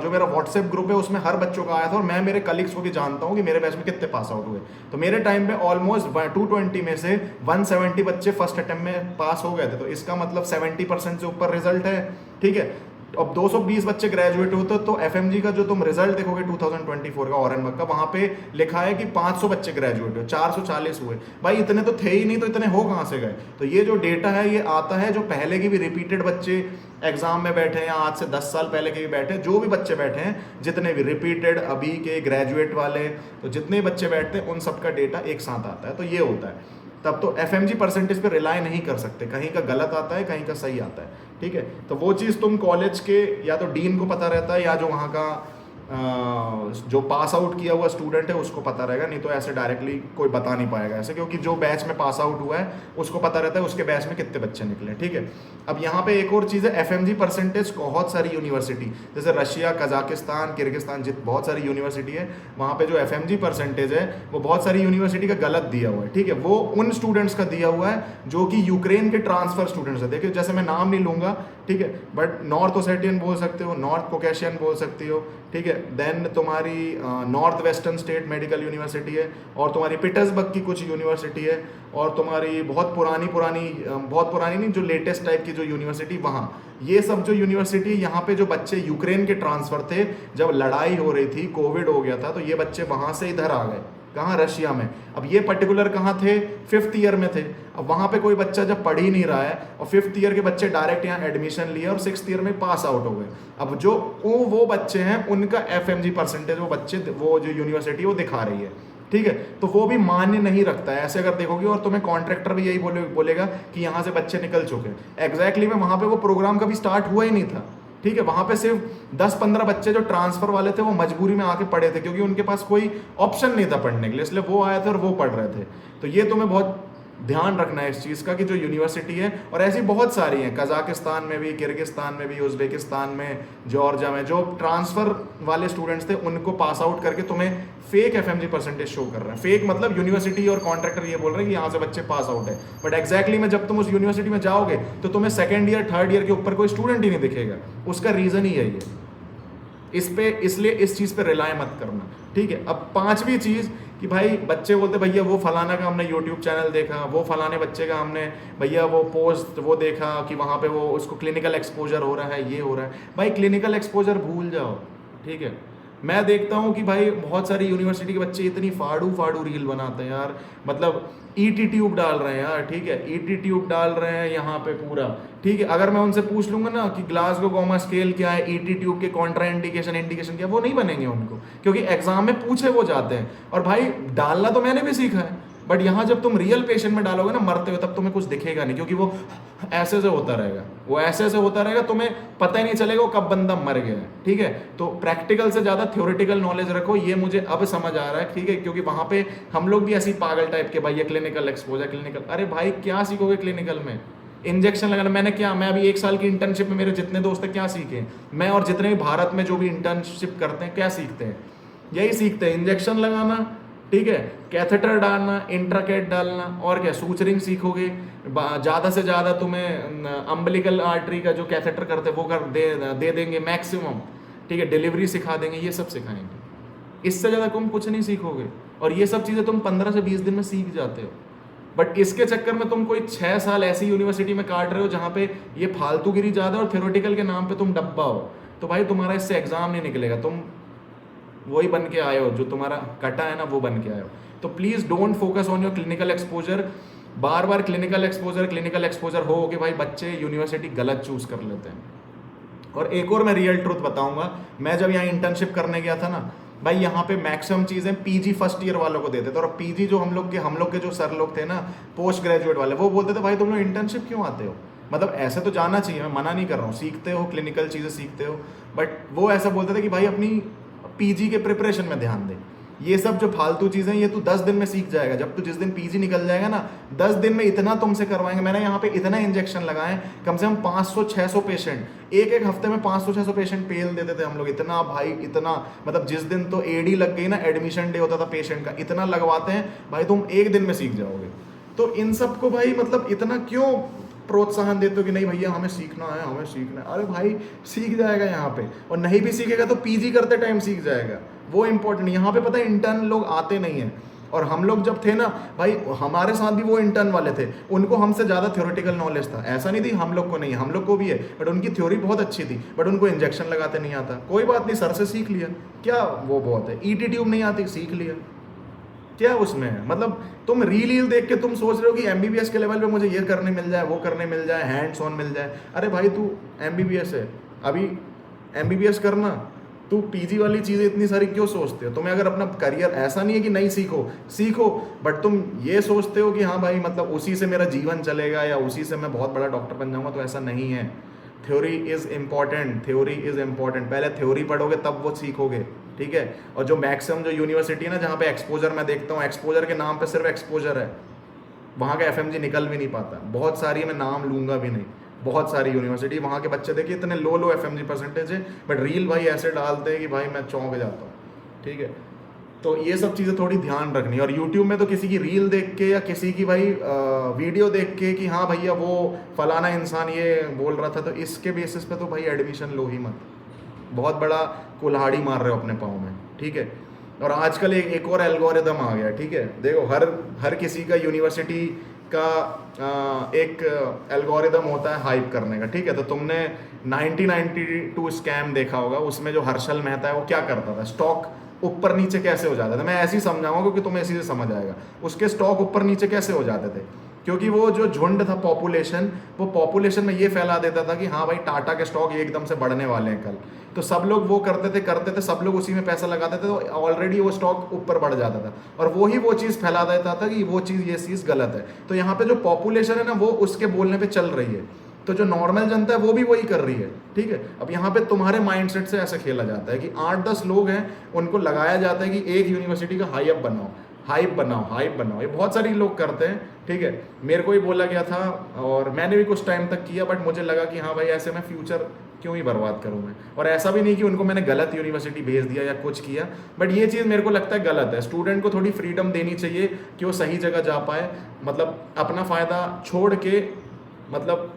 Speaker 1: जो मेरा व्हाट्सएप ग्रुप है उसमें हर बच्चों का आया था, और मैं मेरे कलीग्स को भी जानता हूँ कि मेरे बैच में कितने पास आउट हुए। तो मेरे टाइम पे ऑलमोस्ट 220 में से 170 बच्चे फर्स्ट अटेम्प्ट में पास हो गए थे, तो इसका मतलब 70% से ऊपर रिजल्ट है, ठीक है। अब 220 बच्चे ग्रेजुएट होते, तो FMG का जो तुम रिजल्ट देखोगे 2024 का औरंगाबाद का, वहां पे लिखा है कि 500 बच्चे ग्रेजुएट हुए, 440 हुए। भाई इतने तो थे ही नहीं, तो इतने हो कहाँ से गए? तो ये जो डेटा है ये आता है जो पहले की भी रिपीटेड बच्चे एग्जाम में बैठे हैं, या आज से 10 साल पहले के भी बैठे हैं, जो भी बच्चे बैठे हैं, जितने भी रिपीटेड, अभी के ग्रेजुएट वाले, तो जितने बच्चे बैठते हैं उन सबका डेटा एक साथ आता है। तो ये होता है, तब तो FMG परसेंटेज पे रिलाई नहीं कर सकते, कहीं का गलत आता है, कहीं का सही आता है, ठीक है। तो वो चीज़ तुम कॉलेज के या तो डीन को पता रहता है, या जो वहाँ का जो पास आउट किया हुआ स्टूडेंट है उसको पता रहेगा, नहीं तो ऐसे डायरेक्टली कोई बता नहीं पाएगा ऐसे, क्योंकि जो बैच में पास आउट हुआ है उसको पता रहता है उसके बैच में कितने बच्चे निकले, ठीक है। अब यहाँ पे एक और चीज़ है, FMG परसेंटेज बहुत सारी यूनिवर्सिटी, जैसे रशिया, कजाकिस्तान, किर्गिस्तान, बहुत सारी यूनिवर्सिटी है, वहाँ पे जो FMG परसेंटेज है वो बहुत सारी यूनिवर्सिटी का गलत दिया हुआ है, ठीक है। वो उन स्टूडेंट्स का दिया हुआ है जो कि यूक्रेन के ट्रांसफर स्टूडेंट्स है। देखिए जैसे मैं नाम नहीं लूँगा, ठीक है, बट नॉर्थ ओसेटियन बोल सकते हो, नॉर्थ कोकेशियन बोल सकती हो, ठीक है। देन तुम्हारी north western state medical university है, और तुम्हारी पीटर्सबर्ग की कुछ यूनिवर्सिटी है, और तुम्हारी बहुत पुरानी नहीं, जो लेटेस्ट टाइप की जो यूनिवर्सिटी वहाँ, ये सब जो यूनिवर्सिटी, यहाँ पे जो बच्चे यूक्रेन के ट्रांसफर थे, जब लड़ाई हो रही थी, कोविड हो गया था, तो ये बच्चे वहाँ से इधर आ गए, कहाँ, रशिया में। अब ये पर्टिकुलर कहाँ थे, 5th ईयर में थे। अब वहाँ पे कोई बच्चा जब पढ़ ही नहीं रहा है, और 5th ईयर के बच्चे डायरेक्ट यहाँ एडमिशन लिए और 6th ईयर में पास आउट हो गए। अब जो वो बच्चे हैं उनका FMG परसेंटेज वो जो यूनिवर्सिटी वो दिखा रही है, ठीक है। तो वो भी मान्य नहीं रखता है ऐसे अगर देखोगे, और तुम्हें कॉन्ट्रैक्टर भी यही बोलेगा कि यहाँ से बच्चे निकल चुके हैं। एग्जैक्टली में वहाँ पे वो प्रोग्राम कभी स्टार्ट हुआ ही नहीं था, ठीक है। वहाँ पे सिर्फ 10-15 बच्चे जो ट्रांसफर वाले थे वो मजबूरी में आके पढ़े थे, क्योंकि उनके पास कोई ऑप्शन नहीं था पढ़ने के लिए, इसलिए वो आए थे और वो पढ़ रहे थे। तो ये तुम्हें बहुत ध्यान रखना है इस चीज़ का कि जो यूनिवर्सिटी है, और ऐसी बहुत सारी हैं, कजाकिस्तान में भी, किर्गिस्तान में भी, उज्बेकिस्तान में, जॉर्जिया में, जो ट्रांसफ़र वाले स्टूडेंट्स थे उनको पास आउट करके तुम्हें फेक FMG परसेंटेज शो कर रहे हैं। फेक मतलब यूनिवर्सिटी और कॉन्ट्रैक्टर ये बोल रहे हैं कि यहाँ से बच्चे पास आउट है, बट एग्जैक्टली में जब तुम उस यूनिवर्सिटी में जाओगे तो तुम्हें 2nd ईयर 3rd ईयर के ऊपर कोई स्टूडेंट ही नहीं दिखेगा। उसका रीज़न ही यही है। इसलिए इस चीज़ पे रिलाय मत करना, ठीक है। अब 5वीं चीज़ कि भाई बच्चे बोलते भैया वो फलाना का हमने यूट्यूब चैनल देखा, वो फलाने बच्चे का हमने भैया वो पोस्ट वो देखा कि वहाँ पे वो उसको क्लिनिकल एक्सपोजर हो रहा है, ये हो रहा है। भाई क्लिनिकल एक्सपोजर भूल जाओ, ठीक है। मैं देखता हूँ कि भाई बहुत सारी यूनिवर्सिटी के बच्चे इतनी फाड़ू रील बनाते हैं यार, मतलब ET ट्यूब डाल रहे हैं यार, ठीक है, ET ट्यूब डाल रहे हैं यहाँ पे पूरा, ठीक है। अगर मैं उनसे पूछ लूंगा ना कि ग्लासगो कोमा स्केल क्या है, ET ट्यूब के कॉन्ट्रा इंडिकेशन क्या, वो नहीं बनेंगे उनको, क्योंकि एग्जाम में पूछे वो जाते हैं। और भाई डालना तो मैंने भी सीखा है, बट यहाँ जब तुम रियल पेशेंट में डालोगे ना मरते हुए, तब तुम्हें कुछ दिखेगा नहीं, क्योंकि वो ऐसे से होता रहेगा, तुम्हें पता ही नहीं चलेगा वो कब बंदा मर गया है, ठीक है। तो प्रैक्टिकल से ज़्यादा थ्योरेटिकल नॉलेज रखो, ये मुझे अब समझ आ रहा है, ठीक है। क्योंकि वहाँ पे हम लोग भी ऐसी पागल टाइप के, भाई ये क्लिनिकल एक्सपोजर, क्लिनिकल, अरे भाई क्या सीखोगे क्लिनिकल में? इंजेक्शन लगाना, मैं अभी 1 साल की इंटर्नशिप में, मेरे जितने दोस्त हैं क्या सीखे, मैं और जितने भी भारत में जो भी इंटर्नशिप करते हैं क्या सीखते हैं, यही सीखते हैं, इंजेक्शन लगाना, ठीक है, कैथेटर डालना, इंट्राकेट डालना, और क्या सूचरिंग सीखोगे। ज़्यादा से ज़्यादा तुम्हें अम्बिलिकल आर्टरी का जो कैथेटर करते हैं वो दे देंगे मैक्सिमम, ठीक है, डिलीवरी सिखा देंगे, ये सब सिखाएंगे। इससे ज़्यादा तुम कुछ नहीं सीखोगे, और ये सब चीज़ें तुम 15 से 20 दिन में सीख जाते हो। बट इसके चक्कर में तुम कोई 6 साल ऐसी यूनिवर्सिटी में काट रहे हो जहाँ पे ये फालतूगिरी ज़्यादा और थ्योरेटिकल के नाम पे तुम डब्बा हो, तो भाई तुम्हारा इससे एग्जाम नहीं निकलेगा। तुम वही बन के आए हो, जो तुम्हारा कटा है ना वो बन के आए हो। तो please don't focus on your clinical exposure. Bar bar clinical exposure हो कि भाई बच्चे यूनिवर्सिटी गलत चूज़ कर लेते हैं। और एक और मैं रियल ट्रुथ बताऊंगा, मैं जब यहाँ इंटर्नशिप करने गया था ना भाई, यहाँ पे मैक्सिमम चीज़ें पीजी फर्स्ट ईयर वालों को देते थे, और पीजी जो हम लोग के जो सर लोग थे ना पोस्ट ग्रेजुएट वाले, वो बोलते थे भाई तुम लोग इंटर्नशिप क्यों आते हो, मतलब ऐसे तो जाना चाहिए, मैं मना नहीं कर रहा हूँ, सीखते हो क्लिनिकल चीज़ें सीखते हो, बट वो ऐसा बोलते थे कि भाई अपनी पीजी के प्रिपरेशन में ध्यान दे। ये सब जो फालतू चीज़ें ये तू 10 दिन में सीख जाएगा, जब तू जिस दिन पीजी निकल जाएगा ना 10 दिन में इतना तुमसे करवाएंगे। मैंने यहाँ पे इतना इंजेक्शन लगाए, कम से कम 500-600 पेशेंट एक हफ्ते में 500-600 पेशेंट पेल देते थे हम लोग, इतना भाई इतना, मतलब जिस दिन तो एडी लग गई ना, एडमिशन डे होता था पेशेंट का, इतना लगवाते हैं भाई तुम एक दिन में सीख जाओगे। तो इन सब को भाई मतलब इतना क्यों प्रोत्साहन देते हो कि नहीं भैया हमें सीखना है, हमें सीखना है। अरे भाई सीख जाएगा यहाँ पे, और नहीं भी सीखेगा तो पीजी करते टाइम सीख जाएगा, वो इंपॉर्टेंट। यहाँ पे पता है इंटर्न लोग आते नहीं हैं, और हम लोग जब थे ना भाई हमारे साथ भी वो इंटर्न वाले थे, उनको हमसे ज़्यादा थ्योरेटिकल नॉलेज था, ऐसा नहीं थी हम लोग को नहीं, हम लोग को भी है, बट उनकी थ्योरी बहुत अच्छी थी, बट उनको इंजेक्शन लगाते नहीं आता। कोई बात नहीं, सर से सीख लिया, क्या वो बहुत है, ईटी ट्यूब नहीं आती सीख लिया, क्या उसमें है। मतलब तुम रील देख के तुम सोच रहे हो कि एमबीबीएस के लेवल पे मुझे ये करने मिल जाए, वो करने मिल जाए, हैंड्स ऑन मिल जाए। अरे भाई तू एमबीबीएस है, अभी एमबीबीएस करना, तू पीजी वाली चीज़ें इतनी सारी क्यों सोचते हो। तुम्हें अगर अपना करियर, ऐसा नहीं है कि नहीं सीखो, बट तुम ये सोचते हो कि हाँ भाई मतलब उसी से मेरा जीवन चलेगा या उसी से मैं बहुत बड़ा डॉक्टर बन जाऊँगा, तो ऐसा नहीं है। थ्योरी इज़ इम्पॉर्टेंट, पहले थ्योरी पढ़ोगे तब वो सीखोगे, ठीक है। और जो मैक्सिमम जो यूनिवर्सिटी है ना जहाँ पे एक्सपोजर मैं देखता हूँ, एक्सपोजर के नाम पे सिर्फ एक्सपोजर है, वहाँ का एफएमजी निकल भी नहीं पाता। बहुत सारी, मैं नाम लूँगा भी नहीं, बहुत सारी यूनिवर्सिटी, वहाँ के बच्चे देखिए इतने लो एफएमजी परसेंटेज है, बट रील भाई ऐसे डालते हैं कि भाई मैं चौंक जाता हूँ, ठीक है। तो ये सब चीज़ें थोड़ी ध्यान रखनी। और यूट्यूब में तो किसी की रील देख के या किसी की भाई वीडियो देख के कि हाँ भैया वो फलाना इंसान ये बोल रहा था, तो इसके बेसिस पे तो भाई एडमिशन लो ही मत, बहुत बड़ा कुल्हाड़ी मार रहे हो अपने पाँव में, ठीक है। और आजकल एक और एल्गोरिदम आ गया, ठीक है। देखो हर किसी का यूनिवर्सिटी का एक एल्गोरिदम होता है हाइप करने का, ठीक है। तो तुमने 1992 स्कैम देखा होगा, उसमें जो हर्षल मेहता है वो क्या करता था, स्टॉक ऊपर नीचे कैसे हो जाता था, मैं ऐसे ही समझाऊंगा क्योंकि तुम्हें इसी से समझ आएगा। उसके स्टॉक ऊपर नीचे कैसे हो जाते थे, क्योंकि वो जो झुंड था पॉपुलेशन, वो पॉपुलेशन में ये फैला देता था कि हाँ भाई टाटा के स्टॉक एकदम से बढ़ने वाले हैं कल, तो सब लोग वो करते थे, सब लोग उसी में पैसा लगाते थे, तो ऑलरेडी वो स्टॉक ऊपर बढ़ जाता था, और वो चीज़ फैला देता था कि ये चीज़ गलत है। तो यहाँ पे जो पॉपुलेशन है ना वो उसके बोलने पे चल रही है, तो जो नॉर्मल जनता है वो भी वही कर रही है, ठीक है। अब यहाँ पे तुम्हारे माइंडसेट से ऐसा खेला जाता है कि 8-10 लोग हैं, उनको लगाया जाता है कि एक यूनिवर्सिटी का हाइप बनाओ, ये बहुत सारी लोग करते हैं, ठीक है। मेरे को ही बोला गया था और मैंने भी कुछ टाइम तक किया, बट मुझे लगा कि हाँ भाई ऐसे मैं फ्यूचर क्यों ही बर्बाद करूँ मैं। और ऐसा भी नहीं कि उनको मैंने गलत यूनिवर्सिटी भेज दिया या कुछ किया, बट ये चीज़ मेरे को लगता है गलत है। स्टूडेंट को थोड़ी फ्रीडम देनी चाहिए कि वो सही जगह जा पाए, मतलब अपना फ़ायदा छोड़ के, मतलब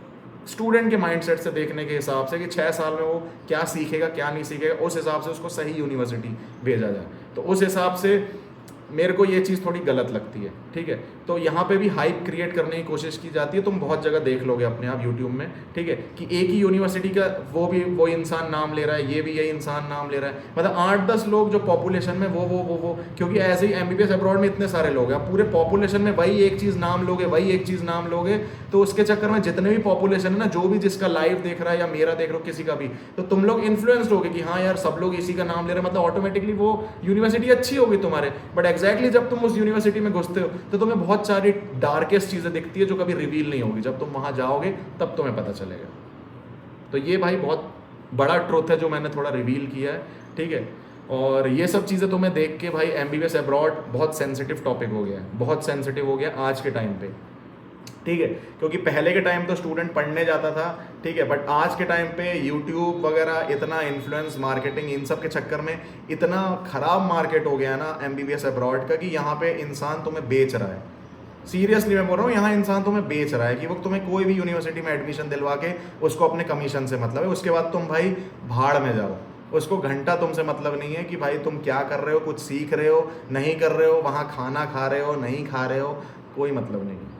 Speaker 1: स्टूडेंट के माइंडसेट से देखने के हिसाब से कि 6 साल में वो क्या सीखेगा क्या नहीं सीखेगा, उस हिसाब से उसको सही यूनिवर्सिटी भेजा जाए। तो उस हिसाब से मेरे को ये चीज़ थोड़ी गलत लगती है, ठीक है। तो यहाँ पे भी हाइप क्रिएट करने की कोशिश की जाती है, तुम बहुत जगह देख लोगे अपने आप यूट्यूब में, ठीक है, कि एक ही यूनिवर्सिटी का वो इंसान नाम ले रहा है, ये भी यही इंसान नाम ले रहा है, मतलब 8-10 लोग जो पॉपुलेशन में वो क्योंकि ऐसे ही एमबीबीएस अब्रॉड में इतने सारे लोग हैं, पूरे पॉपुलेशन में वही एक चीज़ नाम लोगे, तो उसके चक्कर में जितने भी पॉपुलेशन है ना, जो भी जिसका लाइव देख रहा है या मेरा देख रहा हो किसी का भी, तो तुम लोग इन्फ्लुएंस्ड होगे कि हाँ यार सब लोग इसी का नाम ले रहे हैं, मतलब ऑटोमेटिकली वो यूनिवर्सिटी अच्छी होगी तुम्हारे। बट एग्जैक्टली जब तुम उस यूनिवर्सिटी में घुसते हो तो तुम्हें बहुत सारी डार्केस्ट चीज़ें दिखती है जो कभी रिवील नहीं होगी, जब तुम वहाँ जाओगे तब तुम्हें पता चलेगा। तो ये भाई बहुत बड़ा ट्रुथ है जो मैंने थोड़ा रिवील किया है, ठीक है। और ये सब चीज़ें तुम्हें देख के भाई एमबीबीएस अब्रॉड बहुत सेंसिटिव टॉपिक हो गया है, बहुत सेंसिटिव हो गया आज के टाइम पे, ठीक है। क्योंकि पहले के टाइम तो स्टूडेंट पढ़ने जाता था, ठीक है, बट आज के टाइम पे यूट्यूब वगैरह इतना इन्फ्लुएंस मार्केटिंग इन सब के चक्कर में इतना खराब मार्केट हो गया है ना एमबीबीएस अब्रॉड का, कि यहाँ पे इंसान तुम्हें बेच रहा है। सीरियसली मैं बोल रहा हूँ, यहाँ इंसान तुम्हें बेच रहा है कि वो तुम्हें कोई भी यूनिवर्सिटी में एडमिशन दिलवा के उसको अपने कमीशन से मतलब है, उसके बाद तुम भाई भाड़ में जाओ, उसको घंटा तुमसे मतलब नहीं है कि भाई तुम क्या कर रहे हो, कुछ सीख रहे हो नहीं कर रहे हो, वहाँ खाना खा रहे हो नहीं खा रहे हो, कोई मतलब नहीं है।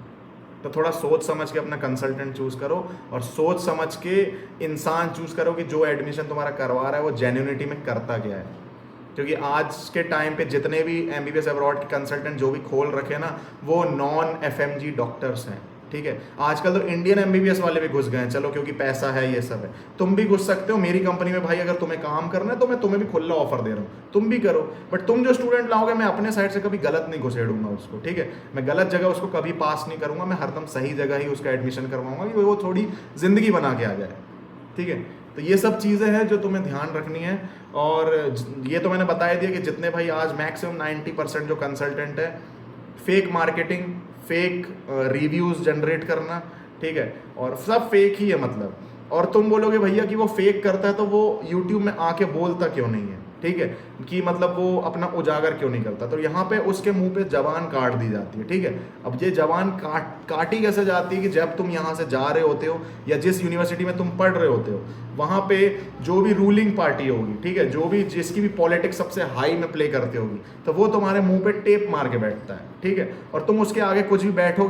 Speaker 1: तो थोड़ा सोच समझ के अपना कंसल्टेंट चूज़ करो, और सोच समझ के इंसान चूज़ करो कि जो एडमिशन तुम्हारा करवा रहा है वो जेन्युइनिटी में करता क्या है, क्योंकि आज के टाइम पे जितने भी एमबीबीएस अब्रॉड के कंसल्टेंट जो भी खोल रखे ना, वो नॉन एफएमजी डॉक्टर्स हैं, ठीक है। आजकल तो इंडियन एमबीबीएस वाले भी घुस गए हैं, चलो क्योंकि पैसा है, ये सब है। तुम भी घुस सकते हो मेरी कंपनी में भाई, अगर तुम्हें काम करना है तो मैं तुम्हें भी खुला ऑफर दे रहा हूँ, तुम भी करो। बट तुम जो स्टूडेंट लाओगे, मैं अपने साइड से कभी गलत नहीं घुसेड़ूंगा उसको, ठीक है। मैं गलत जगह उसको कभी पास नहीं करूंगा, मैं हरदम सही जगह ही उसका एडमिशन करवाऊंगा कि वो थोड़ी जिंदगी बना के आ जाए, ठीक है। तो ये सब चीज़ें हैं जो तुम्हें ध्यान रखनी है। और ये तो मैंने बता दिया कि जितने भाई आज मैक्सिमम 90% जो कंसल्टेंट है, fake marketing, fake reviews generate करना, ठीक है, और सब फेक ही है मतलब। और तुम बोलोगे भैया कि वो फेक करता है तो वो यूट्यूब में आके बोलता क्यों नहीं है, ठीक है, कि मतलब वो अपना उजागर क्यों नहीं करता। तो यहाँ पे उसके मुंह पे जबान काट दी जाती है, ठीक है। अब ये जबान काटी कैसे जाती है कि जब तुम यहाँ से जा रहे होते हो या जिस यूनिवर्सिटी में तुम पढ़ रहे होते हो, वहाँ पे जो भी रूलिंग पार्टी होगी, ठीक है, जो भी जिसकी भी पॉलिटिक्स सबसे हाई में प्ले करती होगी, तो वो तुम्हारे मुंह पे टेप मार के बैठता है, ठीक है। और तुम उसके आगे कुछ भी बैठो,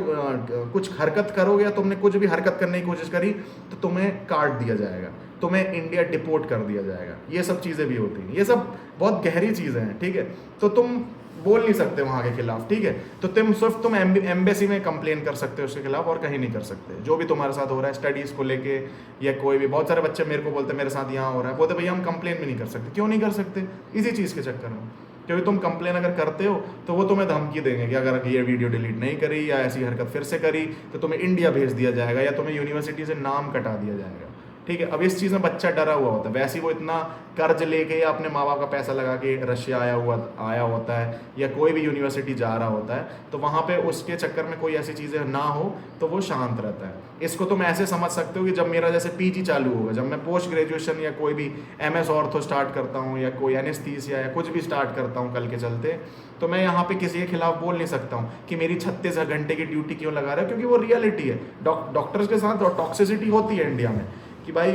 Speaker 1: कुछ हरकत करोगे या तुमने कुछ भी हरकत करने की कोशिश करी, तो तुम्हें काट दिया जाएगा, तुम्हें इंडिया डिपोर्ट कर दिया जाएगा। ये सब चीज़ें भी होती हैं, ये सब बहुत गहरी चीज़ें हैं, ठीक है। तो तुम बोल नहीं सकते वहाँ के खिलाफ, ठीक है। तो तुम एम्बेसी में कंप्लेन कर सकते हो उसके खिलाफ, और कहीं नहीं कर सकते। जो भी तुम्हारे साथ हो रहा है स्टडीज़ को लेके या कोई भी, बहुत सारे बच्चे मेरे को बोलते हैं मेरे साथ यहाँ हो रहा है, बोलते भैया हम कंप्लेन भी नहीं कर सकते। क्यों नहीं कर सकते? इसी चीज़ के चक्कर में, क्योंकि तुम कंप्लेन अगर करते हो तो वो तुम्हें धमकी देंगे कि अगर ये वीडियो डिलीट नहीं करी या ऐसी हरकत फिर से करी तो तुम्हें इंडिया भेज दिया जाएगा या तुम्हें यूनिवर्सिटी से नाम कटा दिया जाएगा, ठीक है। अब इस चीज़ में बच्चा डरा हुआ होता है। वैसे ही वो इतना कर्ज लेके या अपने माँ बाप का पैसा लगा के रशिया आया होता है या कोई भी यूनिवर्सिटी जा रहा होता है, तो वहाँ पे उसके चक्कर में कोई ऐसी चीज़ें ना हो तो वो शांत रहता है। इसको तुम ऐसे समझ सकते हो कि जब मेरा जैसे पीजी चालू होगा, जब मैं पोस्ट ग्रेजुएशन या कोई भी एमएस ऑर्थो स्टार्ट करता हूँ या कोई एनेस्थीसिया या कुछ भी स्टार्ट करता हूँ कल के चलते, तो मैं यहाँ पे किसी के खिलाफ बोल नहीं सकता हूँ कि मेरी 36 घंटे की ड्यूटी क्यों लगा रहे हो, क्योंकि वो रियलिटी है। डॉक्टर्स के साथ टॉक्सिसिटी होती है इंडिया में कि भाई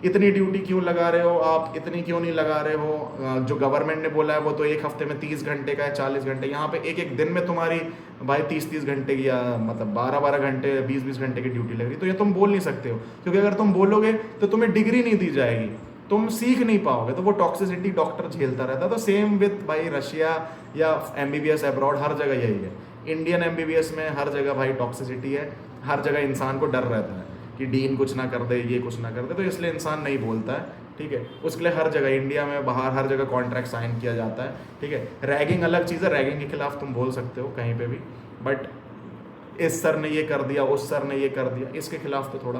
Speaker 1: इतनी ड्यूटी क्यों लगा रहे हो आप, इतनी क्यों नहीं लगा रहे हो। जो गवर्नमेंट ने बोला है वो तो एक हफ्ते में 30 घंटे का है, 40 घंटे, यहाँ पे एक एक दिन में तुम्हारी भाई 30 घंटे की या मतलब 12 घंटे 20 घंटे की ड्यूटी लग रही। तो ये तुम बोल नहीं सकते हो, क्योंकि अगर तुम बोलोगे तो तुम्हें डिग्री नहीं दी जाएगी, तुम सीख नहीं पाओगे। तो वो टॉक्सिसिटी डॉक्टर झेलता रहता है। तो सेम विथ भाई रशिया या एमबीबीएस अब्रॉड, हर जगह यही है। इंडियन एमबीबीएस में हर जगह भाई टॉक्सिसिटी है, हर जगह इंसान को डर रहता है कि डीन कुछ ना कर दे, ये कुछ ना कर दे, तो इसलिए इंसान नहीं बोलता है, ठीक है। उसके लिए हर जगह इंडिया में बाहर हर जगह कॉन्ट्रैक्ट साइन किया जाता है, ठीक है। रैगिंग अलग चीज़ है, रैगिंग के खिलाफ तुम बोल सकते हो कहीं पे भी, बट इस सर ने ये कर दिया, उस सर ने ये कर दिया, इसके खिलाफ तो थोड़ा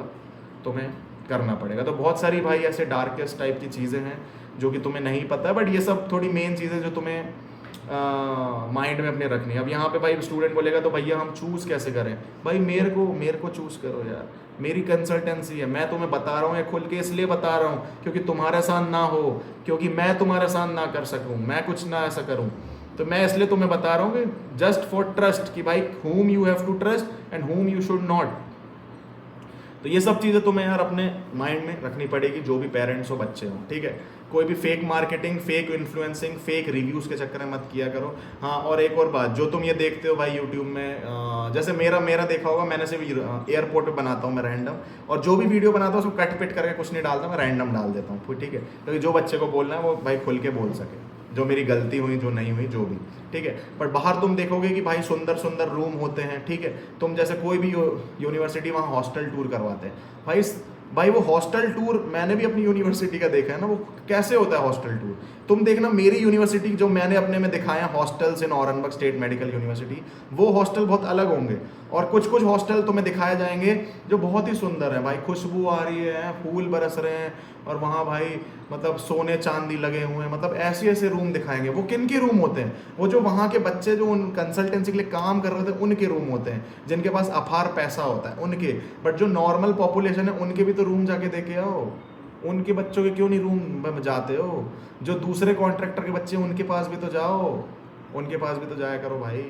Speaker 1: तुम्हें करना पड़ेगा। तो बहुत सारी भाई ऐसे डार्केस्ट टाइप की चीज़ें हैं जो कि तुम्हें नहीं पता है, बट ये सब थोड़ी मेन चीज़ें जो तुम्हें माइंड में अपने रखनी है। अब यहाँ पे भाई स्टूडेंट बोलेगा तो भैया हम चूज़ कैसे करें? भाई मेरे को चूज़ करो यार, मेरी कंसल्टेंसी है, मैं तुम्हें बता रहा हूँ या खुल के इसलिए बता रहा हूँ क्योंकि तुम्हारे साथ ना हो, क्योंकि मैं तुम्हारे साथ ना कर सकूँ, मैं कुछ ना ऐसा करूँ, तो मैं इसलिए तुम्हें बता रहा हूँ कि जस्ट फॉर ट्रस्ट, कि भाई whom you have to trust and whom you should not। तो ये सब चीज़ें तुम्हें यार अपने माइंड में रखनी पड़ेगी, जो भी पेरेंट्स हो, बच्चे हो, ठीक है। कोई भी fake marketing, fake influencing, fake reviews के चक्कर में मत किया करो। हाँ, और एक और बात, जो तुम ये देखते हो भाई यूट्यूब में, जैसे मेरा देखा होगा, मैंने सिर्फ एयरपोर्ट पे बनाता हूँ मैं रैंडम, और जो भी वीडियो बनाता हूँ उसको कट पिट करके कुछ नहीं डालता, मैं रैंडम डाल देता हूँ, ठीक है। क्योंकि जो बच्चे को बोलना है वो भाई खुल के बोल सके, जो मेरी गलती हुई, जो नहीं हुई, जो भी, ठीक है। पर बाहर तुम देखोगे कि भाई सुंदर सुंदर रूम होते हैं, ठीक है। तुम जैसे कोई भी यूनिवर्सिटी वहाँ हॉस्टल टूर करवाते हैं, भाई वो हॉस्टल टूर मैंने भी अपनी यूनिवर्सिटी का देखा है ना, वो कैसे होता है हॉस्टल टूर। तुम देखना मेरी यूनिवर्सिटी जो मैंने अपने में दिखाया हॉस्टल्स इन औरंगाबाद स्टेट मेडिकल यूनिवर्सिटी, वो हॉस्टल बहुत अलग होंगे, और कुछ कुछ हॉस्टल तुम्हें दिखाए जाएंगे जो बहुत ही सुंदर है भाई, खुशबू आ रही है, फूल बरस रहे हैं, और वहाँ भाई मतलब सोने चांदी लगे हुए हैं, मतलब ऐसे ऐसे रूम दिखाएंगे। वो किन के रूम होते हैं? वो जो वहाँ के बच्चे जो उन कंसल्टेंसी के लिए काम कर रहे थे उनके रूम होते हैं, जिनके पास अपार पैसा होता है उनके। बट जो नॉर्मल पॉपुलेशन है उनके भी तो रूम जाके देखे आओ, उनके बच्चों के क्यों नहीं रूम में जाते हो? जो दूसरे कॉन्ट्रैक्टर के बच्चे हैं उनके पास भी तो जाओ, उनके पास भी तो जाया करो भाई।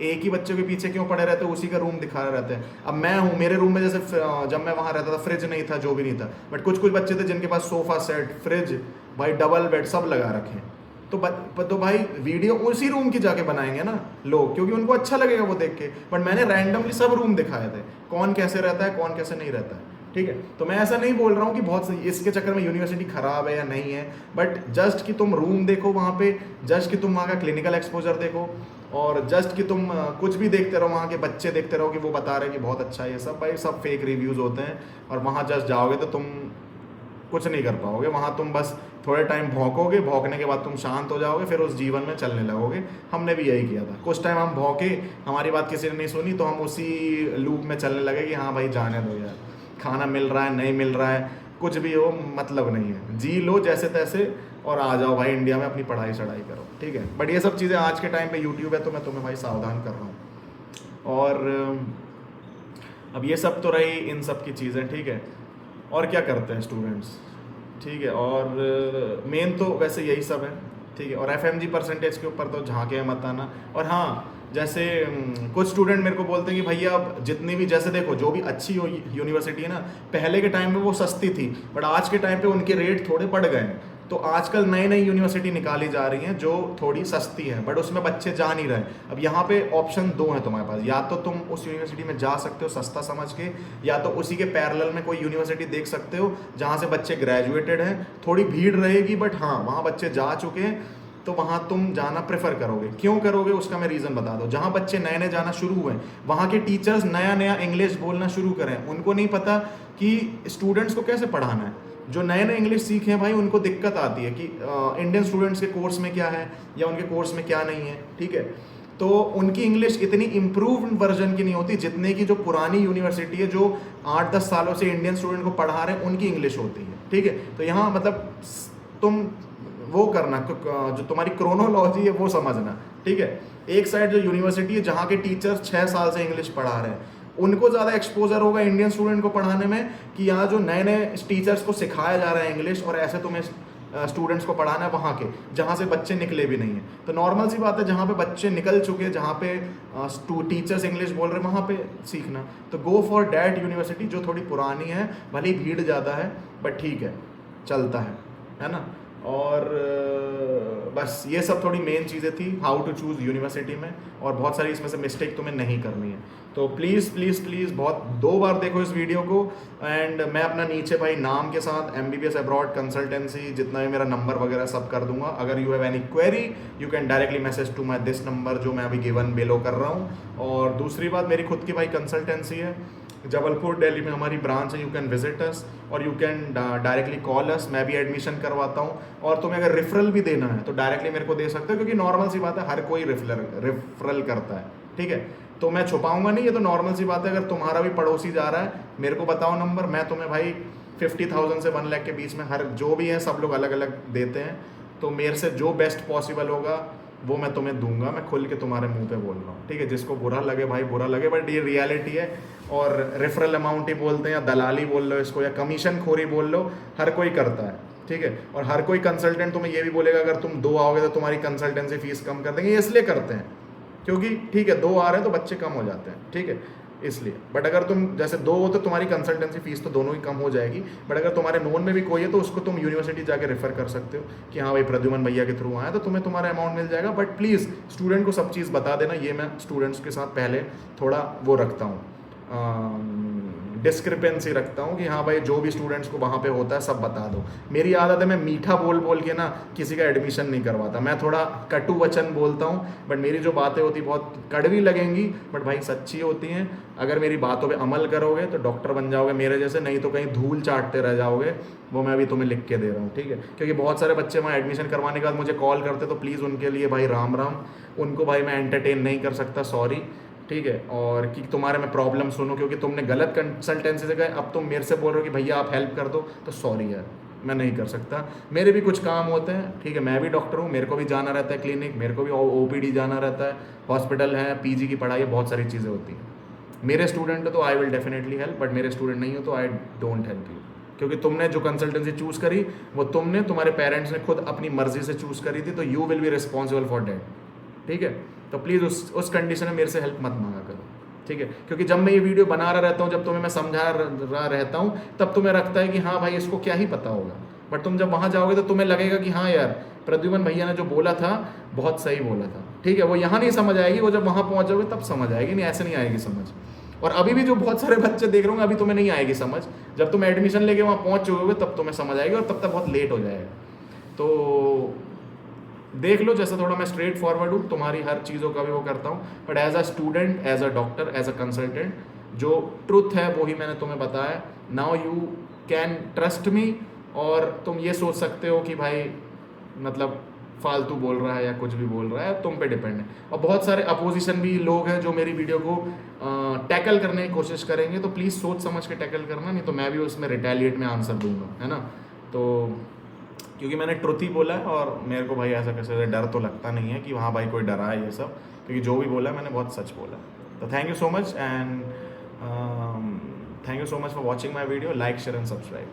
Speaker 1: एक ही बच्चों के पीछे क्यों पड़े रहते हो, उसी का रूम दिखा रहते हैं। अब मैं हूँ, मेरे रूम में जैसे जब मैं वहाँ रहता था फ्रिज नहीं था, जो भी नहीं था, बट कुछ कुछ बच्चे थे जिनके पास सोफा सेट, फ्रिज, भाई डबल बेड सब लगा रखे हैं। तो भाई वीडियो उसी रूम की जाके बनाएंगे ना लोग, क्योंकि उनको अच्छा लगेगा वो देख के। बट मैंने रैंडमली सब रूम दिखाए थे, कौन कैसे रहता है, कौन कैसे नहीं रहता है, ठीक है। तो मैं ऐसा नहीं बोल रहा हूँ कि बहुत इसके चक्कर में यूनिवर्सिटी खराब है या नहीं है, बट जस्ट कि तुम रूम देखो वहाँ पे, जस्ट कि तुम वहाँ का क्लिनिकल एक्सपोजर देखो, और जस्ट कि तुम कुछ भी देखते रहो, वहाँ के बच्चे देखते रहो कि वो बता रहे हैं कि बहुत अच्छा है ये सब, भाई सब फेक रिव्यूज़ होते हैं। और वहाँ जस्ट जाओगे तो तुम कुछ नहीं कर पाओगे, वहाँ तुम बस थोड़े टाइम भौंकोगे, भौंकने के बाद तुम शांत हो जाओगे, फिर उस जीवन में चलने लगोगे। हमने भी यही किया था, कुछ टाइम हम भौंके, हमारी बात किसी ने नहीं सुनी, तो हम उसी लूप में चलने लगे कि हाँ भाई जाने दो यार, खाना मिल रहा है नहीं मिल रहा है, कुछ भी हो मतलब नहीं है, जी लो जैसे तैसे और आ जाओ भाई इंडिया में, अपनी पढ़ाई चढ़ाई करो, ठीक है। बट ये सब चीज़ें आज के टाइम पे यूट्यूब है, तो मैं तुम्हें भाई सावधान कर रहा हूँ। और अब ये सब तो रही इन सब की चीज़ें, ठीक है। और क्या करते हैं स्टूडेंट्स, ठीक है। और मेन तो वैसे यही सब है, ठीक है। और FMG परसेंटेज के ऊपर तो झांके मत आना। और हाँ, जैसे कुछ स्टूडेंट मेरे को बोलते हैं कि भैया अब जितनी भी, जैसे देखो जो भी अच्छी यूनिवर्सिटी है ना, पहले के टाइम में वो सस्ती थी, बट आज के टाइम पे उनके रेट थोड़े बढ़ गए हैं। तो आजकल नई नई यूनिवर्सिटी निकाली जा रही हैं जो थोड़ी सस्ती है, बट उसमें बच्चे जा नहीं रहे। अब यहाँ पे ऑप्शन दो है तुम्हारे पास, या तो तुम उस यूनिवर्सिटी में जा सकते हो सस्ता समझ के, या तो उसी के पैरेलल में कोई यूनिवर्सिटी देख सकते हो जहाँ से बच्चे ग्रेजुएटेड हैं। थोड़ी भीड़ रहेगी, बट हाँ वहाँ बच्चे जा चुके हैं, तो वहाँ तुम जाना प्रेफर करोगे। क्यों करोगे उसका मैं रीज़न बता दो। जहाँ बच्चे नए नए जाना शुरू हुए, वहाँ के टीचर्स नया नया इंग्लिश बोलना शुरू करें, उनको नहीं पता कि स्टूडेंट्स को कैसे पढ़ाना है। जो नए नए इंग्लिश सीखे हैं भाई, उनको दिक्कत आती है कि इंडियन स्टूडेंट्स के कोर्स में क्या है या उनके कोर्स में क्या नहीं है, ठीक है। तो उनकी इंग्लिश इतनी इम्प्रूव्ड वर्जन की नहीं होती जितने की जो पुरानी यूनिवर्सिटी है, जो 8-10 सालों से इंडियन स्टूडेंट को पढ़ा रहे हैं, उनकी इंग्लिश होती है, ठीक है। तो यहाँ मतलब तुम वो करना, जो तुम्हारी क्रोनोलॉजी है वो समझना, ठीक है। एक साइड जो यूनिवर्सिटी है जहाँ के टीचर्स 6 साल से इंग्लिश पढ़ा रहे हैं, उनको ज़्यादा एक्सपोजर होगा इंडियन स्टूडेंट को पढ़ाने में, कि यहाँ जो नए नए टीचर्स को सिखाया जा रहा है इंग्लिश, और ऐसे तुम्हें स्टूडेंट्स को पढ़ाना है वहाँ के जहाँ से बच्चे निकले भी नहीं हैं। तो नॉर्मल सी बात है, जहाँ पे बच्चे निकल चुके हैं, जहाँ पे टीचर्स इंग्लिश बोल रहे हैं, वहाँ पे सीखना। तो गो फॉर डैट यूनिवर्सिटी जो थोड़ी पुरानी है, भले ही भीड़ ज़्यादा है, बट ठीक है, चलता है ना। और बस ये सब थोड़ी मेन चीज़ें थी हाउ टू चूज़ यूनिवर्सिटी में, और बहुत सारी इसमें से मिस्टेक तुम्हें नहीं करनी है। तो प्लीज़ प्लीज़ प्लीज़ बहुत 2 बार देखो इस वीडियो को। एंड मैं अपना नीचे भाई नाम के साथ MBBS अब्रॉड कंसल्टेंसी जितना भी मेरा नंबर वगैरह सब कर दूंगा। अगर you have any query you can directly message to my this number जो मैं अभी गिवन बिलो कर रहा हूँ। और दूसरी बात, मेरी खुद की भाई कंसल्टेंसी है जबलपुर दिल्ली में, हमारी ब्रांच है। यू कैन विजिट अस और यू कैन डायरेक्टली कॉल अस। मैं भी एडमिशन करवाता हूँ, और तुम्हें अगर रेफरल भी देना है तो डायरेक्टली मेरे को दे सकते हो, क्योंकि नॉर्मल सी बात है, हर कोई रेफरल करता है, ठीक है। तो मैं छुपाऊंगा नहीं, ये तो नॉर्मल सी बात है। अगर तुम्हारा भी पड़ोसी जा रहा है, मेरे को बताओ नंबर, मैं तुम्हें भाई 50,000 से 1 लाख के बीच में हर जो भी है सब लोग अलग अलग देते हैं। तो मेरे से जो बेस्ट पॉसिबल होगा वो मैं तुम्हें दूंगा, मैं खुल के तुम्हारे मुंह पे बोल रहा हूँ, ठीक है। जिसको बुरा लगे भाई बुरा लगे, बट ये रियलिटी है। और रेफरल अमाउंट ही बोलते हैं, या दलाली बोल लो इसको, या कमीशन खोरी बोल लो, हर कोई करता है, ठीक है। और हर कोई कंसल्टेंट तुम्हें ये भी बोलेगा अगर तुम 2 आओगे तो तुम्हारी कंसल्टेंसी फीस कम कर देंगे। ये इसलिए करते हैं क्योंकि ठीक है 2 आ रहे हैं तो बच्चे कम हो जाते हैं, ठीक है, इसलिए। बट अगर तुम जैसे 2 हो तो तुम्हारी कंसल्टेंसी फीस तो दोनों ही कम हो जाएगी। बट अगर तुम्हारे नोन में भी कोई है तो उसको तुम यूनिवर्सिटी जाके रेफर कर सकते हो कि हाँ भाई प्रद्युमन भैया के थ्रू आया, तो तुम्हें तुम्हारा अमाउंट मिल जाएगा। बट प्लीज़ स्टूडेंट को सब चीज़ बता देना, ये मैं स्टूडेंट्स के साथ पहले थोड़ा वो रखता हूँ, डिस्क्रिपेंसी रखता हूँ कि हाँ भाई जो भी स्टूडेंट्स को वहाँ पे होता है सब बता दो। मेरी आदत है मैं मीठा बोल बोल के ना किसी का एडमिशन नहीं करवाता, मैं थोड़ा कटु वचन बोलता हूँ, बट मेरी जो बातें होती बहुत कड़वी लगेंगी बट भाई सच्ची होती हैं। अगर मेरी बातों पे अमल करोगे तो डॉक्टर बन जाओगे मेरे जैसे, नहीं तो कहीं धूल चाटते रह जाओगे। वो मैं अभी तुम्हें लिख के दे रहा हूँ, ठीक है। क्योंकि बहुत सारे बच्चे वहाँ एडमिशन करवाने के बाद मुझे कॉल करते, तो प्लीज़ उनके लिए भाई राम राम, उनको भाई मैं एंटरटेन नहीं कर सकता, सॉरी, ठीक है। और कि तुम्हारे मैं प्रॉब्लम सुनो क्योंकि तुमने गलत कंसल्टेंसी से गए, अब तुम मेरे से बोल रहे हो कि भैया आप हेल्प कर दो, तो सॉरी यार मैं नहीं कर सकता। मेरे भी कुछ काम होते हैं, ठीक है, मैं भी डॉक्टर हूँ, मेरे को भी जाना रहता है क्लिनिक, मेरे को भी OPD जाना रहता है, हॉस्पिटल है, PG की पढ़ाई है, बहुत सारी चीज़ें होती हैं। मेरे स्टूडेंट हो तो I will definitely help, but मेरे स्टूडेंट नहीं हो तो आई डोंट हेल्प यू, क्योंकि तुमने जो कंसल्टेंसी चूज़ करी वो तुमने, तुम्हारे पेरेंट्स ने खुद अपनी मर्जी से चूज़ करी थी, तो you will be responsible for that, ठीक है। तो प्लीज़ उस कंडीशन में मेरे से हेल्प मत मांगा करो, ठीक है। क्योंकि जब मैं ये वीडियो बना रहा रहता हूँ, जब तुम्हें मैं समझा रहा रहता हूँ, तब तुम्हें लगता है कि हाँ भाई इसको क्या ही पता होगा, बट तुम जब वहाँ जाओगे तो तुम्हें लगेगा कि हाँ यार प्रद्युमन भैया ने जो बोला था बहुत सही बोला था, ठीक है। वो यहाँ नहीं समझ आएगी, वो जब वहाँ पहुँच जाओगे तब समझ आएगी, नहीं ऐसे नहीं आएगी समझ। और अभी भी जो बहुत सारे बच्चे देख रहे होंगे, अभी तुम्हें नहीं आएगी समझ, जब तुम एडमिशन लेके वहाँ पहुँच चुके होगे तब तुम्हें समझ आएगी, और तब तक बहुत लेट हो जाएगा। तो देख लो, जैसा थोड़ा मैं स्ट्रेट फॉरवर्ड हूँ, तुम्हारी हर चीज़ों का भी वो करता हूँ, but as a student, as a doctor, as a consultant, जो ट्रुथ है वो ही मैंने तुम्हें बताया। Now you can trust me, और तुम ये सोच सकते हो कि भाई मतलब फालतू बोल रहा है या कुछ भी बोल रहा है, तुम पे डिपेंड है। और बहुत सारे अपोजिशन भी लोग हैं जो मेरी वीडियो को टैकल करने की कोशिश करेंगे, तो प्लीज़ सोच समझ के टैकल करना, नहीं तो मैं भी उसमें रिटेलिएट में आंसर दूंगा, है ना। तो क्योंकि मैंने ट्रुथ ही बोला है, और मेरे को भाई ऐसा कैसे डर तो लगता नहीं है कि वहाँ भाई कोई डरा है ये सब, क्योंकि जो भी बोला है मैंने बहुत सच बोला है। तो thank you so much, and thank you so much for watching my video. Like, share and subscribe.